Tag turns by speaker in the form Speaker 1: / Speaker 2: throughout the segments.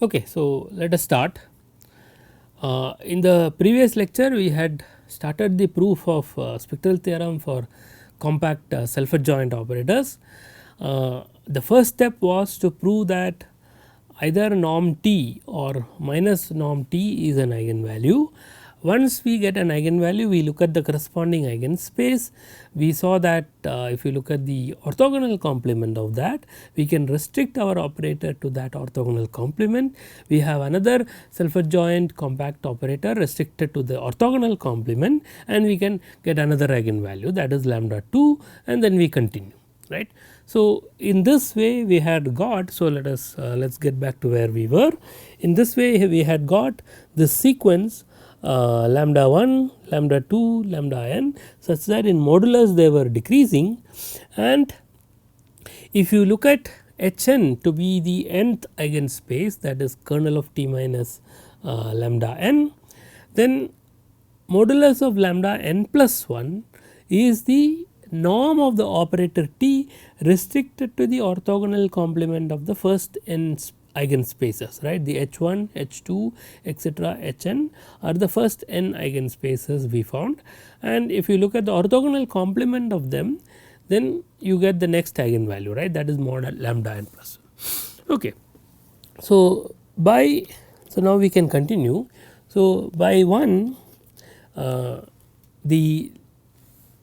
Speaker 1: Okay, so let us start. In the previous lecture we had started the proof of spectral theorem for compact self adjoint operators. The first step was to prove that either norm t or minus norm t is an eigenvalue. Once we get an eigenvalue, we look at the corresponding eigenspace. We saw that if you look at the orthogonal complement of that, we can restrict our operator to that orthogonal complement. We have another self adjoint compact operator restricted to the orthogonal complement, and we can get another eigenvalue, that is lambda 2, and then we continue, right. So, in this way we had got, so let us get back to where we were. In this way we had got this sequence lambda 1, lambda 2, lambda n, such that in modulus they were decreasing, and if you look at H n to be the nth eigenspace, that is kernel of t minus lambda n, then modulus of lambda n plus 1 is the norm of the operator t restricted to the orthogonal complement of the first n eigenspaces, right. The H 1, H 2 etcetera H n are the first n eigenspaces we found, and if you look at the orthogonal complement of them, then you get the next eigenvalue, right, that is mod lambda n plus 1. Okay. So, now we can continue. So, by 1 the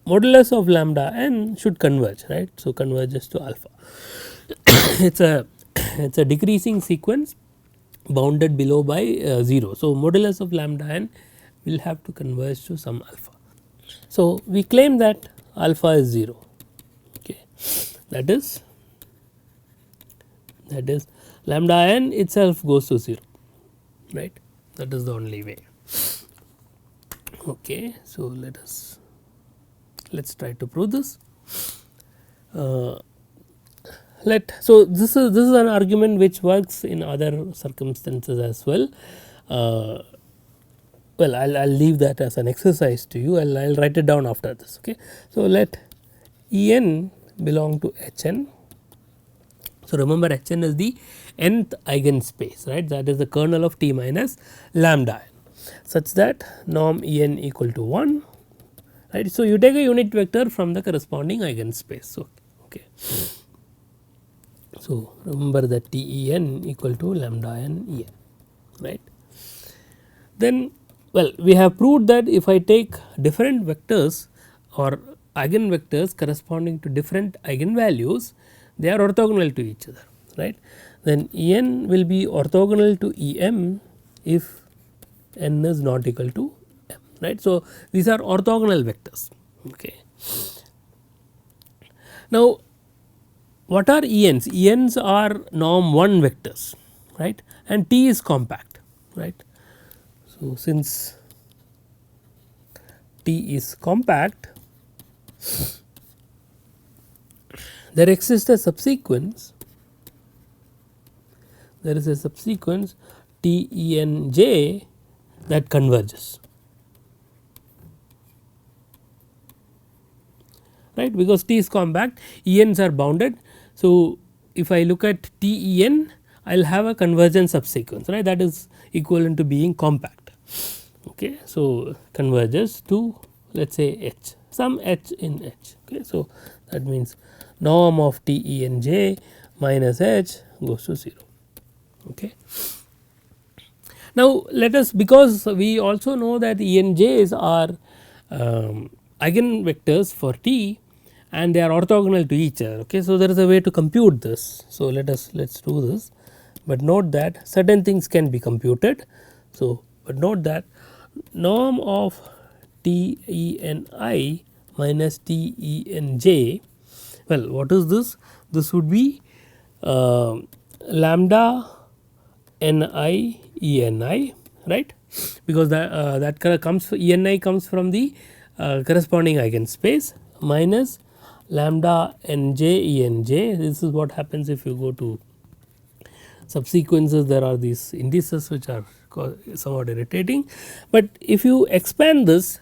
Speaker 1: modulus of lambda n should converge, right. So, converges to alpha. It is a decreasing sequence bounded below by 0. So, modulus of lambda n will have to converge to some alpha. So, we claim that alpha is 0, okay. that is lambda n itself goes to 0, right, that is the only way. Okay. So, let us try to prove this. So this is an argument which works in other circumstances as well. Well, I'll leave that as an exercise to you. I'll write it down after this. Okay. So let E n belong to H n. So remember, H n is the nth eigenspace, right? That is the kernel of t minus lambda n, such that norm E n equal to 1. Right. So you take a unit vector from the corresponding eigenspace. So okay. So remember that T E n equal to lambda n E n, right. Then, well, we have proved that if I take different vectors or eigenvectors corresponding to different eigenvalues, they are orthogonal to each other, right. Then E n will be orthogonal to E m if n is not equal to m, right. So these are orthogonal vectors, okay. Now what are ENs? ENs are norm 1 vectors, right, and T is compact, right. So since T is compact, there exists a subsequence, there is a subsequence T E n j that converges, right, because T is compact, ENs are bounded. So if I look at T E n, I will have a convergence subsequence, right, that is equivalent to being compact, okay. So converges to, let us say, H, some H in H, okay. So that means norm of T E n j minus H goes to 0, okay. Now let us, because we also know that E n j's are eigenvectors for T and they are orthogonal to each other, okay. So there is a way to compute this. So let's do this, but note that certain things can be computed. So but note that norm of T E n I minus T E n j, well, what is this? This would be lambda n I E n I, right, because that comes, E n I comes from the corresponding eigenspace, minus lambda n j E n j. This is what happens if you go to subsequences. There are these indices which are somewhat irritating, but if you expand this,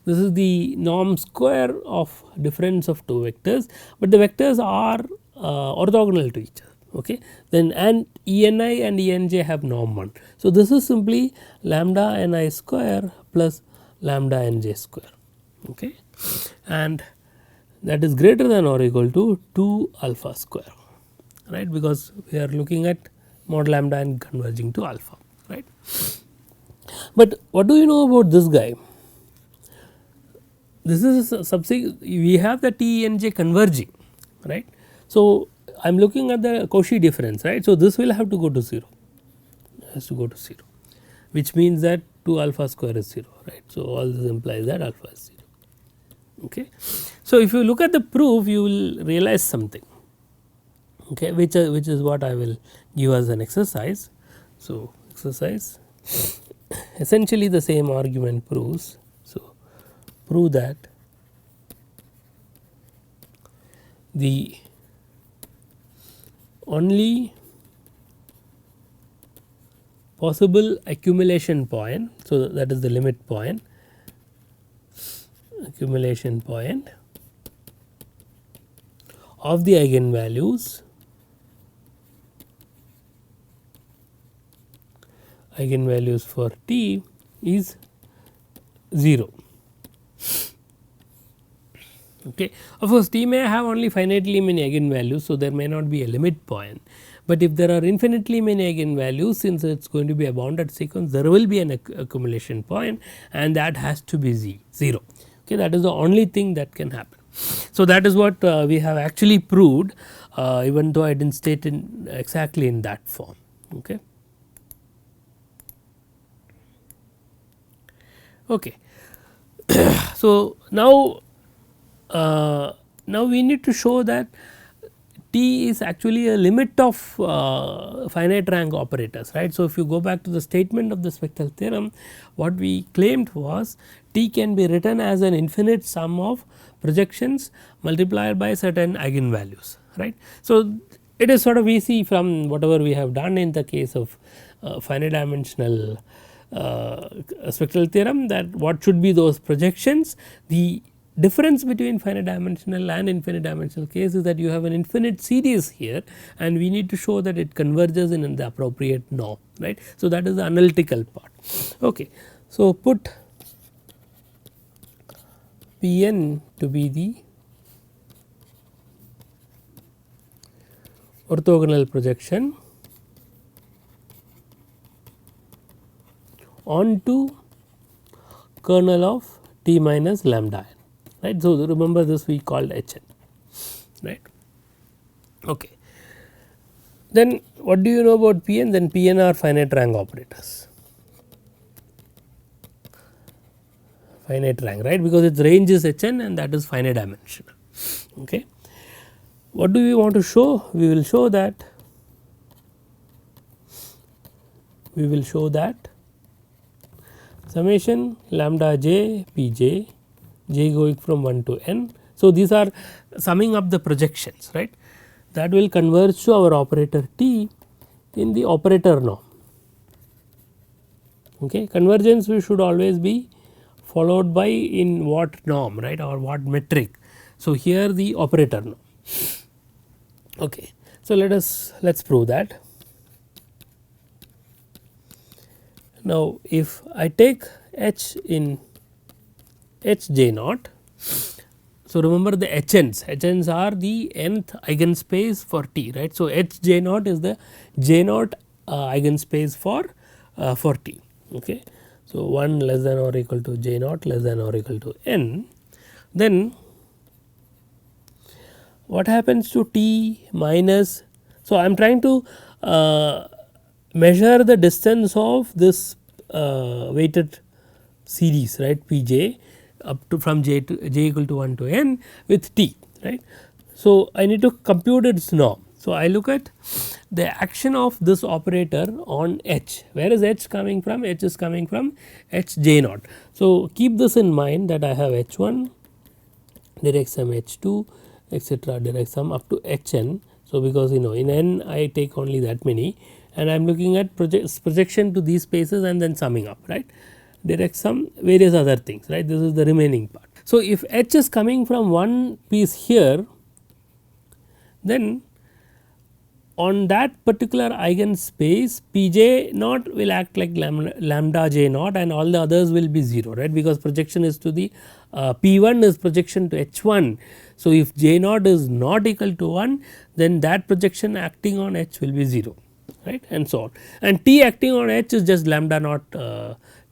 Speaker 1: this is the norm square of difference of two vectors, but the vectors are orthogonal to each other, Okay. Then and Eni and Enj have norm 1. So, this is simply lambda Ni square plus lambda Nj square, okay, and that is greater than or equal to 2 alpha square, right, because we are looking at mod lambda and converging to alpha, right. But what do you know about this guy? This is a subsequent, we have the T and J converging, right. So, I am looking at the Cauchy difference, right. So, this will have to go to 0, has to go to 0, which means that 2 alpha square is 0, right. So, all this implies that alpha is 0. Okay. So, if you look at the proof, you will realize something, okay, which is what I will give as an exercise. So, exercise essentially the same argument proves. So, prove that the only possible accumulation point, so that is the limit point, accumulation point of the eigenvalues for t is 0. Okay. Of course, t may have only finitely many eigenvalues, so there may not be a limit point, but if there are infinitely many eigenvalues, since it is going to be a bounded sequence, there will be an accumulation point and that has to be 0. Okay, that is the only thing that can happen. So, that is what we have actually proved, even though I did not state in exactly in that form. Okay. Okay. So, now we need to show that T is actually a limit of finite rank operators, right. So, if you go back to the statement of the spectral theorem, what we claimed was T can be written as an infinite sum of projections multiplied by certain eigenvalues, right. So, it is sort of easy from whatever we have done in the case of finite dimensional spectral theorem, that what should be those projections. The difference between finite dimensional and infinite dimensional case is that you have an infinite series here and we need to show that it converges in the appropriate norm, right. So, that is the analytical part. Okay. So, put Pn to be the orthogonal projection onto kernel of T minus lambda n, right. So, remember this we called Hn, right. Okay. Then what do you know about Pn? Then Pn are finite rank operators, finite rank, right, because its range is Hn and that is finite dimensional. Okay. What do we want to show? We will show that summation lambda j pj, j going from 1 to n. So, these are summing up the projections, right, that will converge to our operator T in the operator norm. Okay. Convergence we should always be followed by in what norm, right, or what metric. So, here the operator norm. Okay. So, let us prove that. Now, if I take H in Hj naught, so remember the Hns are the nth eigenspace for T, right. So, Hj naught is the j naught eigenspace for T. Okay. So, 1 less than or equal to j naught less than or equal to n, then what happens to T minus. So, I am trying to measure the distance of this weighted series, right, Pj up to from j equal to 1 to n with T, right. So, I need to compute its norm. So, I look at the action of this operator on H. Where is H coming from? H is coming from Hj naught. So, keep this in mind that I have H1 direct sum H2 etc. direct sum up to Hn. So, because in n I take only that many and I am looking at projection to these spaces and then summing up, right, direct sum various other things, right, this is the remaining part. So, if H is coming from one piece here, then on that particular eigenspace Pj naught will act like lambda j naught and all the others will be 0, right, because projection is to the P1 is projection to H1. So, if j naught is not equal to 1 then that projection acting on H will be 0, right, and so on, and T acting on H is just lambda naught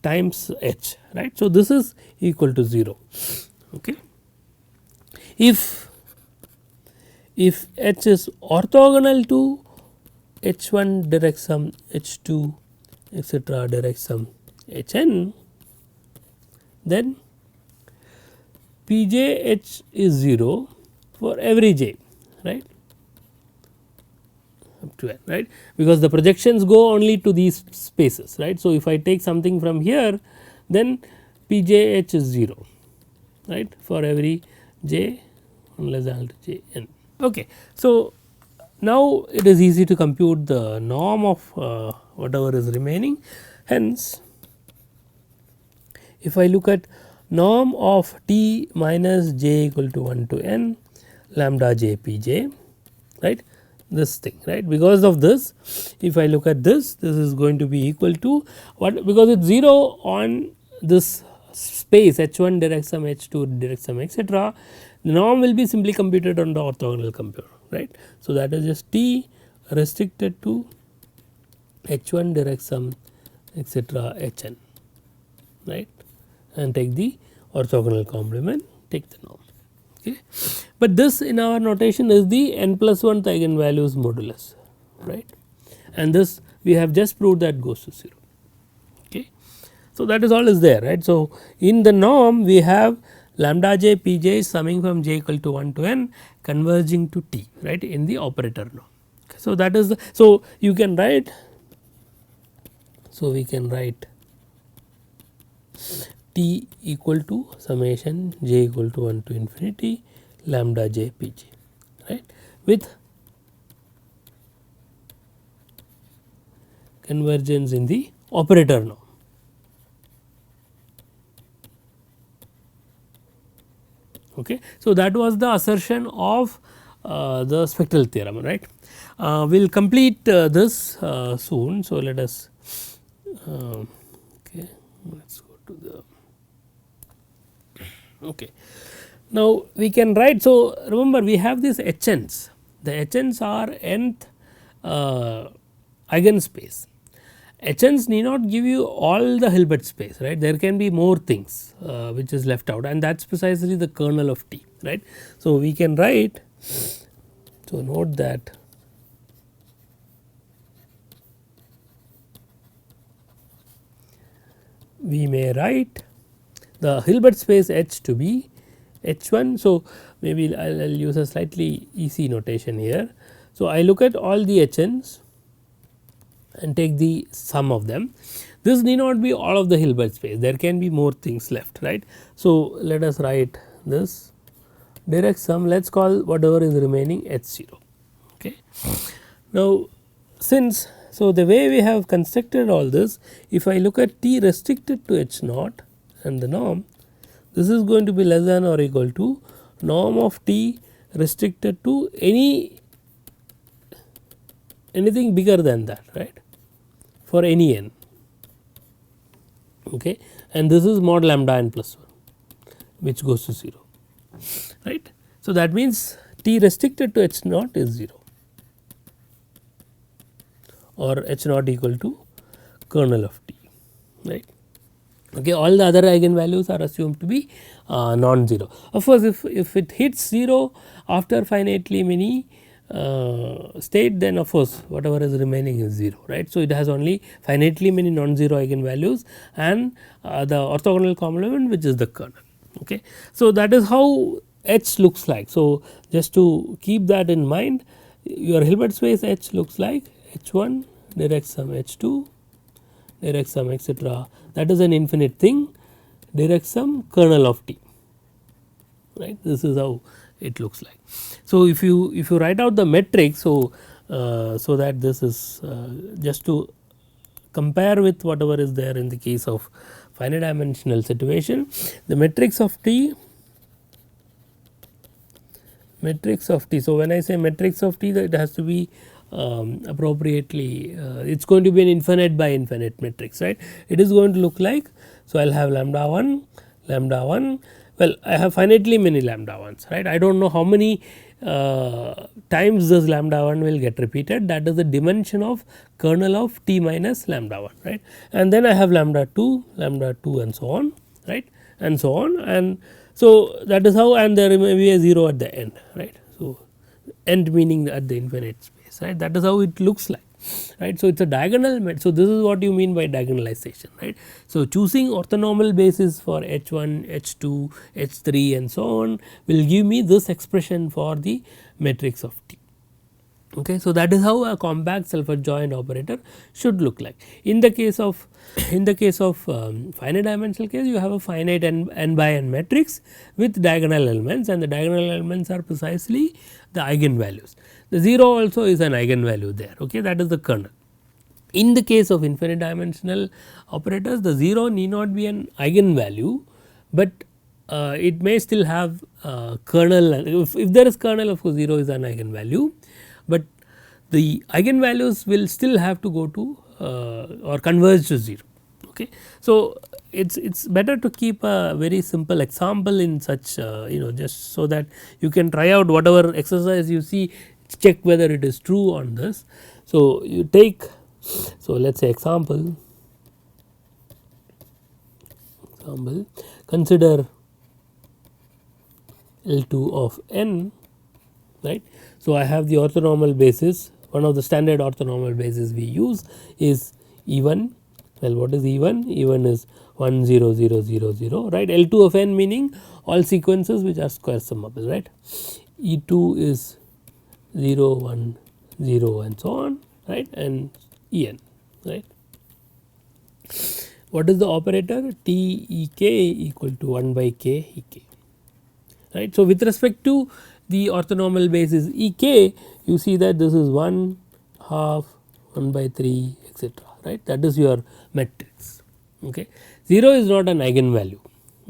Speaker 1: times H, right. So, this is equal to 0. Okay. If H is orthogonal to H1 direct sum H2 etc. direct sum Hn, then Pj H is 0 for every j, right, up to n, right, because the projections go only to these spaces, right. So, if I take something from here then Pj H is 0, right, for every j less than equal to j n. Okay. So, now it is easy to compute the norm of whatever is remaining. Hence, if I look at norm of T minus j equal to 1 to n lambda j p j, right, this thing, right, because of this if I look at this is going to be equal to what, because it is 0 on this space H1 direct sum H2 direct sum etc. The norm will be simply computed on the orthogonal computer, right. So, that is just T restricted to H1 direct sum etc. Hn, right, and take the orthogonal complement, take the norm. Okay. But this in our notation is the n plus 1th eigenvalues modulus, right, and this we have just proved that goes to 0. Okay. So, that is all is there, right. So, in the norm we have lambda j p j summing from j equal to 1 to n converging to T, right, in the operator norm. Okay. So, that is the, so you can write, so we can write T equal to summation j equal to 1 to infinity lambda j p j, right, with convergence in the operator norm. Okay. So, that was the assertion of the spectral theorem, right. We will complete this soon. So, let us okay, let us go to the okay. Now, we can write, so remember we have these Hns, the Hns are nth eigenspace. Hns need not give you all the Hilbert space, right, there can be more things which is left out and that is precisely the kernel of T, right. So, we can write, so note that we may write the Hilbert space H to be H1. So, maybe I will use a slightly easy notation here. So, I look at all the Hns and take the sum of them. This need not be all of the Hilbert space, there can be more things left, right. So, let us write this direct sum, let us call whatever is remaining H0. Okay. Now, since, so the way we have constructed all this, if I look at T restricted to H0 and the norm, this is going to be less than or equal to norm of T restricted to anything bigger than that, right, for any n, okay, and this is mod lambda n plus 1 which goes to 0, right. So, that means T restricted to H0 is 0 or H0 equal to kernel of T, right. Okay, all the other eigenvalues are assumed to be non-zero. Of course, if it hits 0 after finitely many state, then of course, whatever is remaining is 0, right. So, it has only finitely many non-zero eigenvalues and the orthogonal complement which is the kernel. Okay. So, that is how H looks like. So, just to keep that in mind, your Hilbert space H looks like H1 direct sum H2 direct sum etc. that is an infinite thing, direct sum kernel of T, right. This is how it looks like. So, if you write out the metric, so so that this is just to compare with whatever is there in the case of finite dimensional situation, the matrix of T. So, when I say matrix of T, that it has to be appropriately, it is going to be an infinite by infinite matrix, right. It is going to look like, so I will have lambda 1, well I have finitely many lambda 1s, right. I do not know how many times this lambda 1 will get repeated, that is the dimension of kernel of t minus lambda 1, right. And then I have lambda 2 and so on, right, and so on, and so that is how, and there may be a 0 at the end, right. So, end meaning at the infinite space, right, that is how it looks like, right. So, it is a diagonal method. So, this is what you mean by diagonalization, right. So, choosing orthonormal basis for H1, H2, H3 and so on will give me this expression for the matrix of T. Okay. So, that is how a compact self adjoint operator should look like. In the case of finite dimensional case, you have a finite n by n matrix with diagonal elements, and the diagonal elements are precisely the eigenvalues. The 0 also is an eigenvalue there, okay, that is the kernel. In the case of infinite dimensional operators, the 0 need not be an eigenvalue, but it may still have kernel. If there is kernel, of course 0 is an eigenvalue, but the eigenvalues will still have to go to or converge to 0. Okay. So, it is better to keep a very simple example in such just so that you can try out whatever exercise you see, check whether it is true on this. So, you take, so let us say example, consider L2 of n, right. So, I have the orthonormal basis, one of the standard orthonormal basis we use is E1. Well, what is E1? E1 is 1 0 0 0 0, right. L2 of n meaning all sequences which are square summable, right. E2 is 0 1 0 and so on, right, and En, right. What is the operator? T E k equal to 1 by k E k, right. So, with respect to the orthonormal basis E k, you see that this is 1 half 1 by 3 etc., right, that is your matrix. Okay. 0 is not an eigenvalue,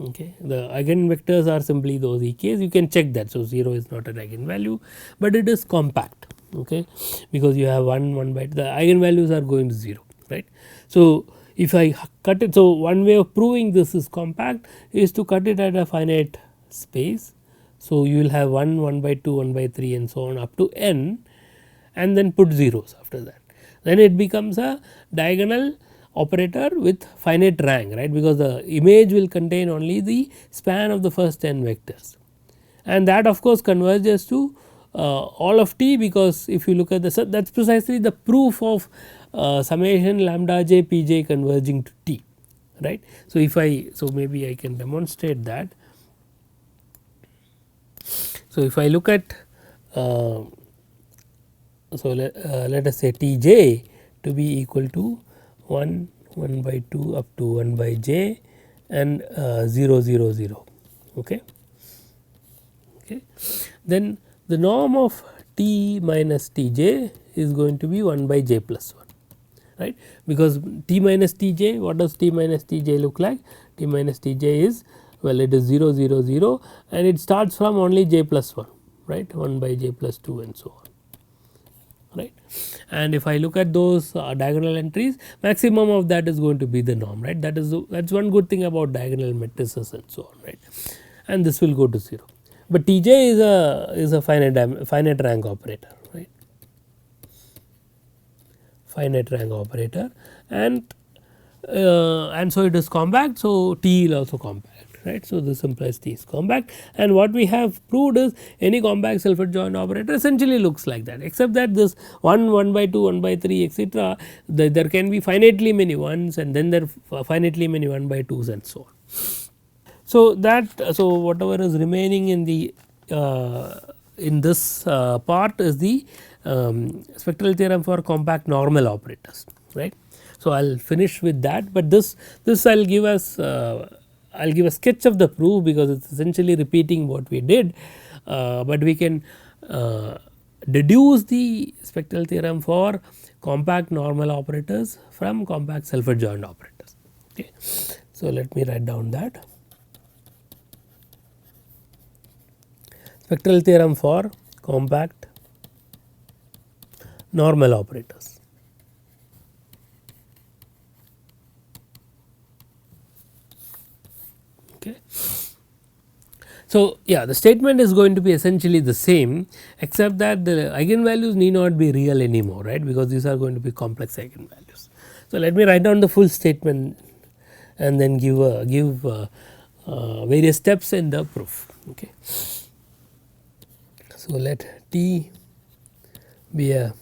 Speaker 1: okay. The eigenvectors are simply those E k's, you can check that. So, 0 is not an eigenvalue, but it is compact, okay, because you have 1 by, the eigenvalues are going to 0, right. So, if I cut it, so one way of proving this is compact is to cut it at a finite space. So, you will have 1, 1 by 2, 1 by 3 and so on up to n, and then put zeros after that. Then it becomes a diagonal operator with finite rank, right, because the image will contain only the span of the first n vectors, and that of course converges to all of t, because if you look at the, so that is precisely the proof of summation lambda j p j converging to t, right. So, if I, so maybe I can demonstrate that. So, if I look at so let us say T j to be equal to 1 1 by 2 up to 1 by j and 0 0 0, okay. Okay. Then the norm of t minus T j is going to be 1 by j plus 1, right, because t minus T j, what does t minus T j look like? T minus T j is, well, it is 0 0 0 and it starts from only j plus 1, right, 1 by j plus 2 and so on, right. And if I look at those diagonal entries, maximum of that is going to be the norm, right. That is one good thing about diagonal matrices and so on, right, and this will go to 0. But T j is a finite rank operator, right, finite rank operator, and so it is compact. So, T will also compact, right. So, this implies T is compact, and what we have proved is any compact self adjoint operator essentially looks like that, except that this 1 1 by 2 1 by 3 etc., there can be finitely many 1s and then there are finitely many 1 by 2s and so on. So, that, so whatever is remaining in the in this part is the spectral theorem for compact normal operators, right. So, I will finish with that, but this I will give us I will give a sketch of the proof, because it is essentially repeating what we did, but we can deduce the spectral theorem for compact normal operators from compact self adjoint operators. Okay. So, let me write down that. Spectral theorem for compact normal operators. Okay. So, yeah, the statement is going to be essentially the same, except that the eigenvalues need not be real anymore, right, because these are going to be complex eigenvalues. So, let me write down the full statement and then give various steps in the proof. Okay. So, let T be a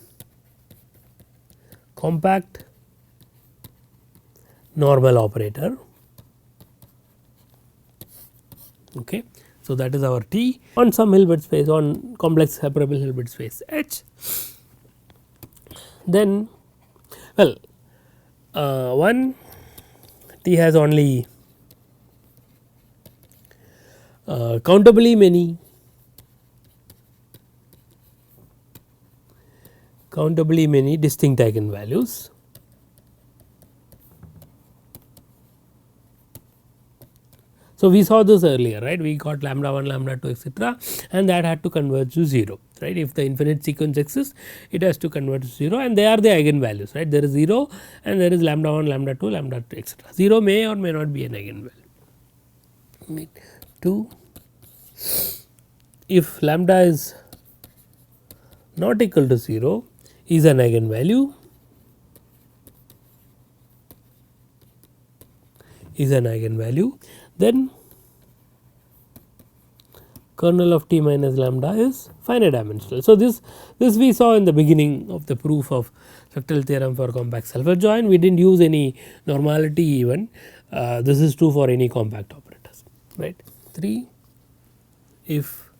Speaker 1: compact normal operator. Okay. So, that is our T on some Hilbert space, on complex separable Hilbert space H. Then, well, one T has only countably many distinct eigenvalues. So, we saw this earlier, right, we got lambda 1, lambda 2, etc., and that had to converge to 0, right. If the infinite sequence exists, it has to converge to 0, and they are the eigenvalues, right. There is 0 and there is lambda 1, lambda 2, lambda 2, etc. 0 may or may not be an eigenvalue. 2, if lambda is not equal to 0, is an eigenvalue, then kernel of T minus lambda is finite dimensional. So, this we saw in the beginning of the proof of Spectral theorem for compact self-adjoint. We did not use any normality even, this is true for any compact operators, right. 3, if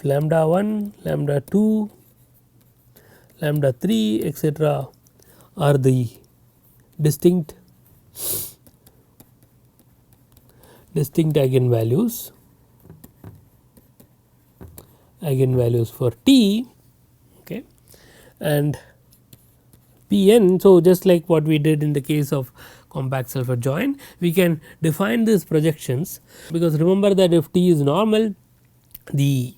Speaker 1: lambda 1, lambda 2, lambda 3, etc., are the distinct eigenvalues for T, okay, and Pn. So, just like what we did in the case of compact self adjoint, we can define these projections, because remember that if T is normal, the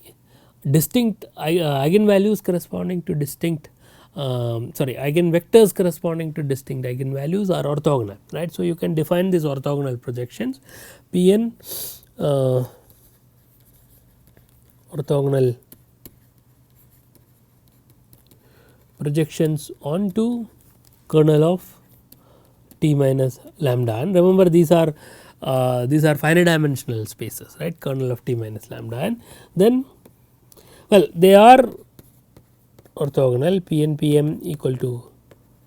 Speaker 1: distinct eigenvalues corresponding to distinct eigenvectors corresponding to distinct eigenvalues are orthogonal, right. So, you can define these orthogonal projections Pn orthogonal projections onto kernel of T minus lambda, and remember these are finite dimensional spaces, right, kernel of T minus lambda, and then, well, they are orthogonal Pn Pm equal to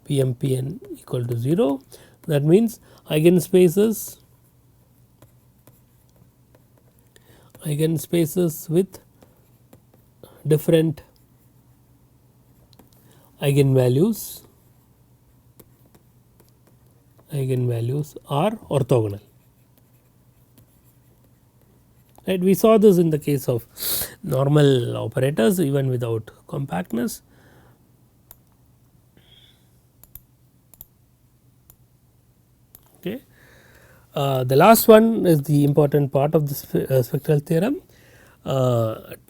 Speaker 1: Pm Pn equal to 0. That means eigenspaces with different eigenvalues are orthogonal, right. We saw this in the case of normal operators even without compactness. Okay. The last one is the important part of this spectral theorem.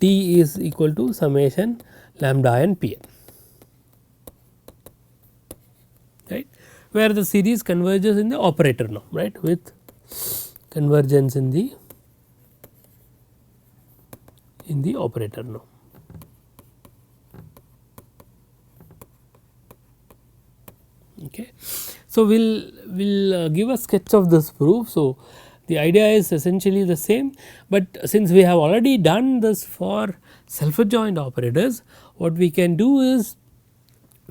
Speaker 1: T is equal to summation lambda and Pn, right, where the series converges in the operator norm, right, with convergence in the operator norm. Okay. So, we will give a sketch of this proof. So, the idea is essentially the same, but since we have already done this for self adjoint operators, what we can do is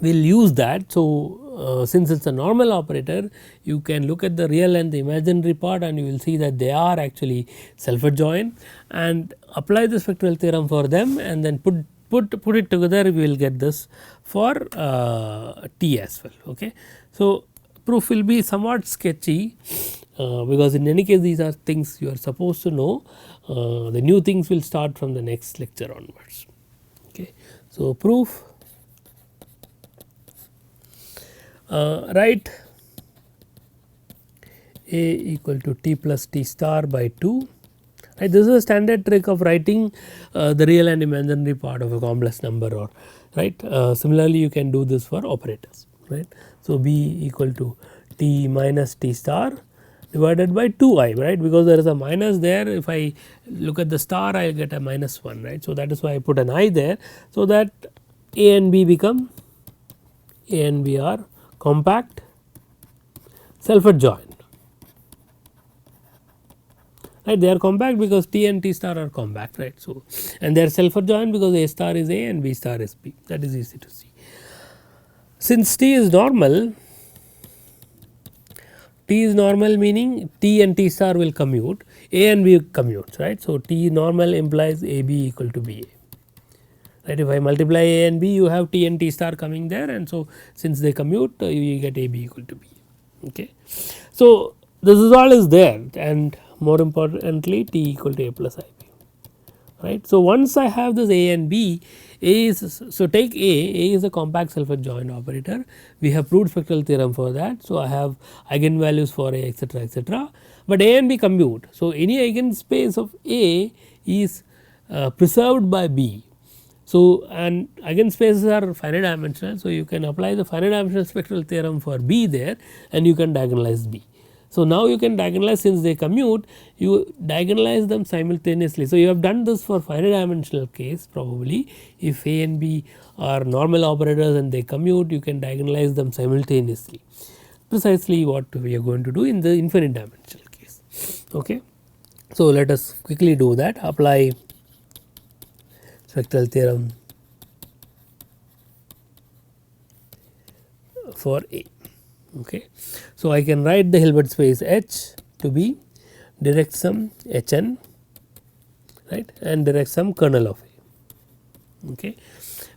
Speaker 1: we will use that. So, since it is a normal operator, you can look at the real and the imaginary part, and you will see that they are actually self adjoint, and apply the spectral theorem for them, and then put it together, we will get this for T as well. Okay. So, proof will be somewhat sketchy, because in any case these are things you are supposed to know. The new things will start from the next lecture onwards. Okay. So, proof, write A equal to T plus T star by 2. Right, this is a standard trick of writing the real and imaginary part of a complex number, or right. Similarly, you can do this for operators, right. So, B equal to T minus T star divided by 2I, right, because there is a minus there. If I look at the star, I get a minus 1, right. So, that is why I put an I there. So, that A and B become A and B are compact self adjoint, right. They are compact because T and T star are compact, right. So, and they are self adjoint because A star is A and B star is B, that is easy to see. Since T is normal, T is normal meaning T and T star will commute, A and B commutes, right. So, T normal implies A B equal to B A, right. If I multiply A and B, you have T and T star coming there, and so since they commute, you get A B equal to B. Okay. So, this is all is there, and more importantly T equal to A plus I B, right. So, once I have this A and B, A is, so take A is a compact self adjoint operator. We have proved spectral theorem for that. So, I have eigenvalues for A, etc., etc., but A and B commute. So, any eigenspace of A is preserved by B. So, and eigenspaces are finite dimensional. So, you can apply the finite dimensional spectral theorem for B there, and you can diagonalize B. So, now you can diagonalize, since they commute, you diagonalize them simultaneously. So, you have done this for finite dimensional case probably. If A and B are normal operators and they commute, you can diagonalize them simultaneously, precisely what we are going to do in the infinite dimensional case. Okay. So, let us quickly do that. Apply spectral theorem for A. Okay. So, I can write the Hilbert space H to be direct sum H n, right, and direct sum kernel of A. Okay.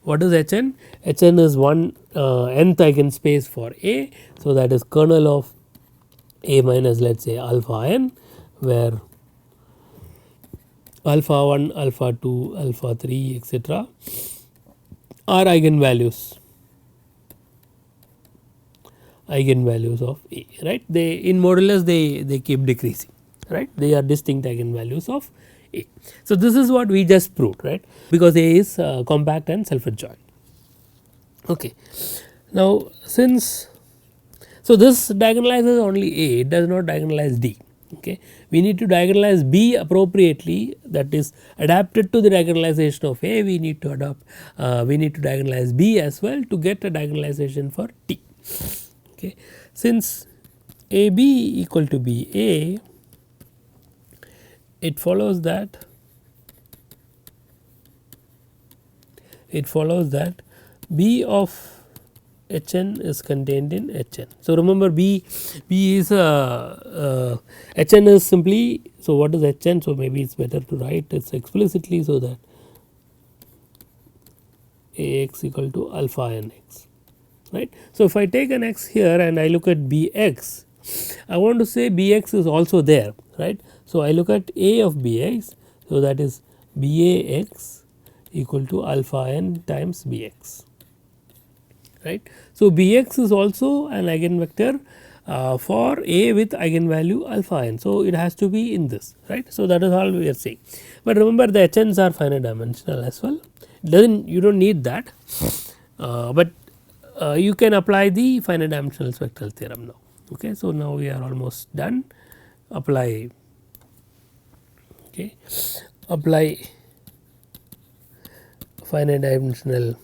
Speaker 1: What is H n? H n is one nth eigenspace for A. So, that is kernel of A minus, let us say alpha n, where alpha 1, alpha 2, alpha 3, etc., are eigenvalues of A, right. They in modulus they keep decreasing, right. They are distinct eigenvalues of A. So, this is what we just proved, right, because A is compact and self adjoint. Okay. Now, since, so this diagonalizes only A, it does not diagonalize D. Okay. We need to diagonalize B appropriately, that is adapted to the diagonalization of A. We need to diagonalize B as well to get a diagonalization for T. Okay. Since AB equal to BA, it follows that B of Hn is contained in Hn. So, remember B is Hn is simply, so what is Hn? So, maybe it is better to write this explicitly, so that Ax equal to alpha n x, right. So, if I take an x here and I look at Bx, I want to say Bx is also there, right. So, I look at A of Bx, so that is Bax equal to alpha n times Bx, right. So, Bx is also an eigenvector for A with eigenvalue alpha n. So, it has to be in this, right. So, that is all we are saying, but remember the Hns are finite dimensional as well, you do not need that, but you can apply the finite dimensional spectral theorem now. Okay. So, now we are almost done. Apply finite dimensional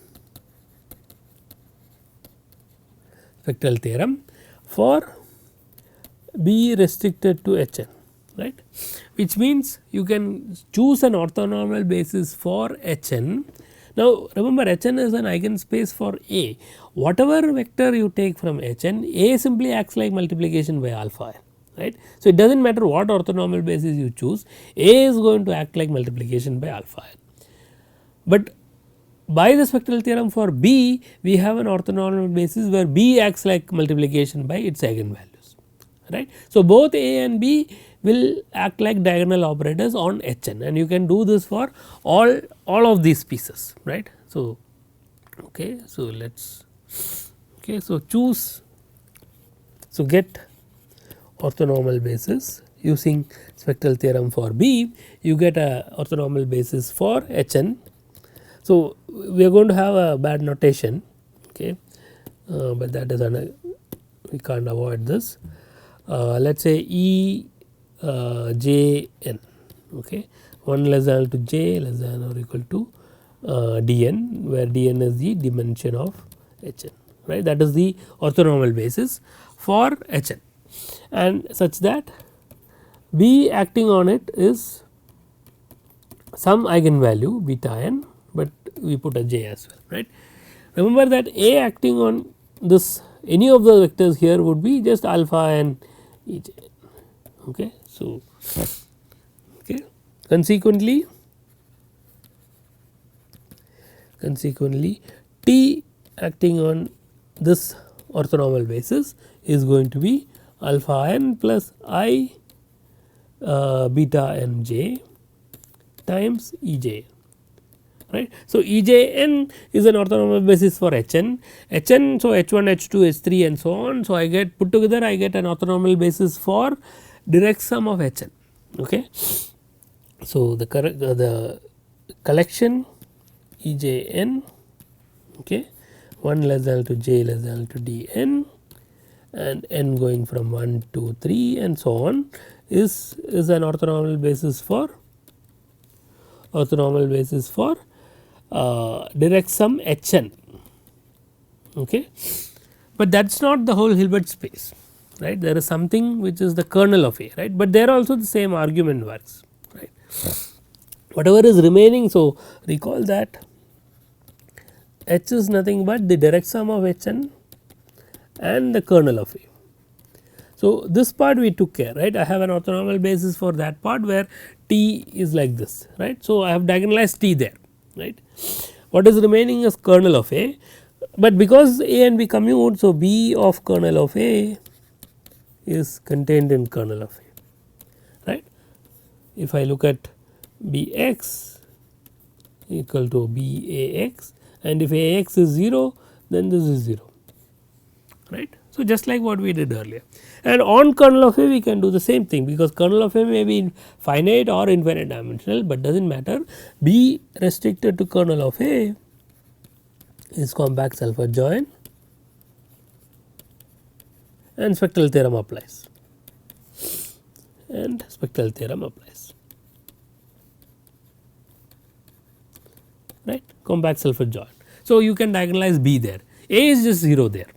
Speaker 1: spectral theorem for B restricted to Hn, right, which means you can choose an orthonormal basis for Hn. Now, remember Hn is an eigenspace for A. Whatever vector you take from Hn, A simply acts like multiplication by alpha n, right. So, it does not matter what orthonormal basis you choose, A is going to act like multiplication by alpha n. But by the spectral theorem for B, we have an orthonormal basis where B acts like multiplication by its eigenvalues, right. So, both A and B will act like diagonal operators on Hn, and you can do this for all of these pieces, right. So, okay, so let us, okay, so choose, so get orthonormal basis using spectral theorem for B, you get a orthonormal basis for Hn. So, we are going to have a bad notation, okay, but that is we can't avoid this. Let us say E j n, okay, 1 less than or equal to j less than or equal to dn, where dn is the dimension of Hn, right. That is the orthonormal basis for Hn, and such that B acting on it is some eigenvalue beta n, but we put a j as well, right. Remember that A acting on this any of the vectors here would be just alpha and E j, okay. So, okay. Consequently T acting on this orthonormal basis is going to be alpha n plus I beta n j times E j, right. So, E j n is an orthonormal basis for Hn, so H1, H2, H3 and so on. So, I get put together I get an orthonormal basis for direct sum of Hn, okay. So, the collection E j n, okay, 1 less than or equal to j less than or equal to d n and n going from 1 to 3 and so on is an orthonormal basis for direct sum Hn, okay. But that is not the whole Hilbert space, right. There is something which is the kernel of A, right, but there also the same argument works, right. Whatever is remaining, so recall that H is nothing but the direct sum of Hn and the kernel of A. So, this part we took care, right. I have an orthonormal basis for that part where T is like this, right. So, I have diagonalized T there, right. What is remaining is kernel of A, but because A and B commute, so B of kernel of A is contained in kernel of A, right. If I look at Bx equal to Bax, and if Ax is 0, then this is 0, right. So, just like what we did earlier, and on kernel of A we can do the same thing, because kernel of A may be finite or infinite dimensional, but does not matter. B restricted to kernel of A is compact self adjoint and spectral theorem applies, right, compact self adjoint. So, you can diagonalize B there, A is just 0 there,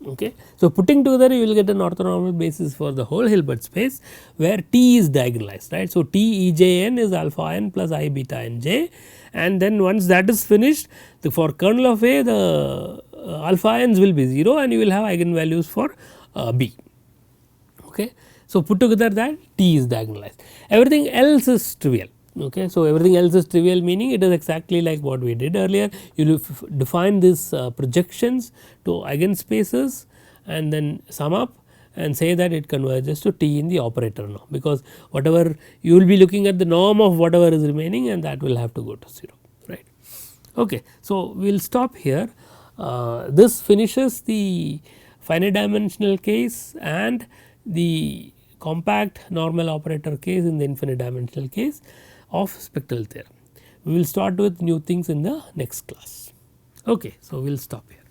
Speaker 1: okay. So, putting together you will get an orthonormal basis for the whole Hilbert space where T is diagonalized, right. So, T E j n is alpha n plus I beta n j, and then once that is finished, for kernel of A the alpha n's will be 0 and you will have eigenvalues for B, okay. So, put together that T is diagonalized, everything else is trivial, okay. So, everything else is trivial, meaning it is exactly like what we did earlier. You will define these projections to eigenspaces and then sum up and say that it converges to T in the operator norm, because whatever you will be looking at the norm of whatever is remaining and that will have to go to 0, right. Okay. So, we will stop here. This finishes the finite dimensional case and the compact normal operator case in the infinite dimensional case of spectral theorem. We will start with new things in the next class. Okay. So, we will stop here.